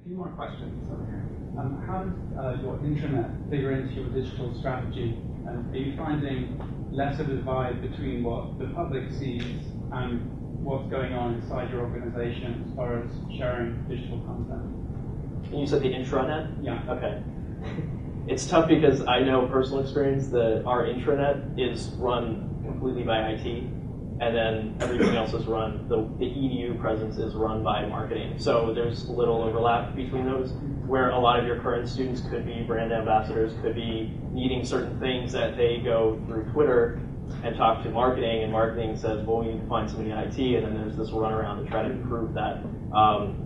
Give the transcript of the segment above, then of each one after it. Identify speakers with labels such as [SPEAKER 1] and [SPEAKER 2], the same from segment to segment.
[SPEAKER 1] few more questions over here. How does your intranet figure into your digital strategy? And are you finding less of a divide between what the public sees and what's going on inside your organization as far as sharing digital content?
[SPEAKER 2] You said the intranet?
[SPEAKER 1] Yeah.
[SPEAKER 2] Okay. It's tough because I know personal experience that our intranet is run completely by IT, and then everything else is run, the EDU presence is run by marketing. So there's little overlap between those, where a lot of your current students could be brand ambassadors, could be needing certain things that they go through Twitter and talk to marketing, and marketing says, well, we need to find somebody in IT, and then there's this runaround to try to improve that.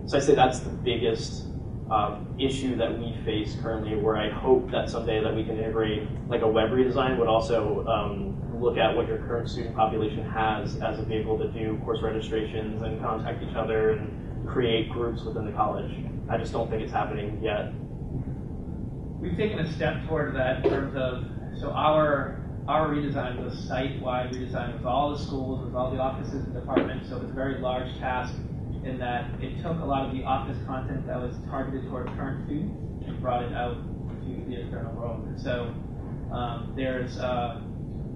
[SPEAKER 2] So I say that's the biggest issue that we face currently, where I hope that someday that we can integrate, like a web redesign would also look at what your current student population has as a vehicle to do course registrations and contact each other and create groups within the college. I just don't think it's happening yet.
[SPEAKER 3] We've taken a step toward that in terms of, so our redesign was site-wide redesign with all the schools, with all the offices and departments, so it was a very large task in that it took a lot of the office content that was targeted toward current students and brought it out to the external world. And so there's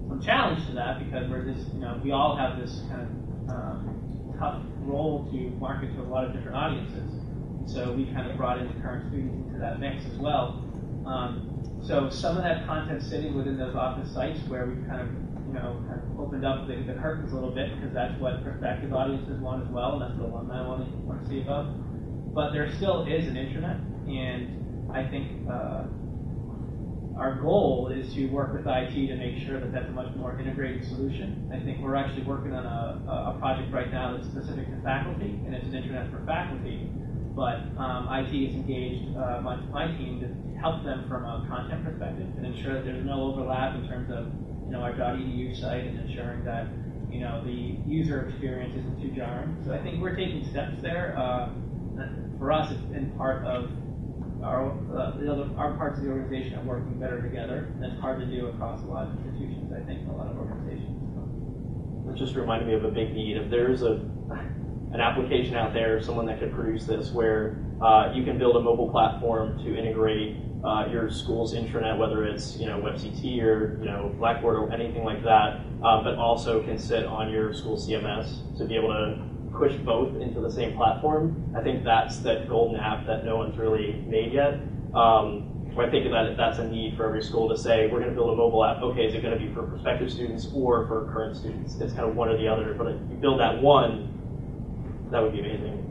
[SPEAKER 3] some challenge to that, because we're just, we all have this kind of tough role to market to a lot of different audiences. So we kind of brought in the current students into that mix as well. So some of that content sitting within those office sites where we kind of opened up the curtains a little bit, because that's what prospective audiences want as well, and that's what alumni want to see above. But there still is an intranet, and I think our goal is to work with IT to make sure that that's a much more integrated solution. I think we're actually working on a project right now that's specific to faculty, and it's an intranet for faculty. But IT is engaged my team to help them from a content perspective and ensure that there's no overlap in terms of our .edu site, and ensuring that the user experience isn't too jarring. So I think we're taking steps there. For us, it's been part of our parts of the organization are working better together. And that's hard to do across a lot of institutions, I think, a lot of organizations.
[SPEAKER 2] It just reminded me of a big need. If there's an application out there, someone that could produce this, where you can build a mobile platform to integrate your school's intranet, whether it's WebCT or Blackboard or anything like that, but also can sit on your school CMS to be able to push both into the same platform. I think that's that golden app that no one's really made yet. I think that that's a need for every school to say, we're going to build a mobile app. Okay, is it going to be for prospective students or for current students? It's kind of one or the other, but if you build that one, that would be amazing.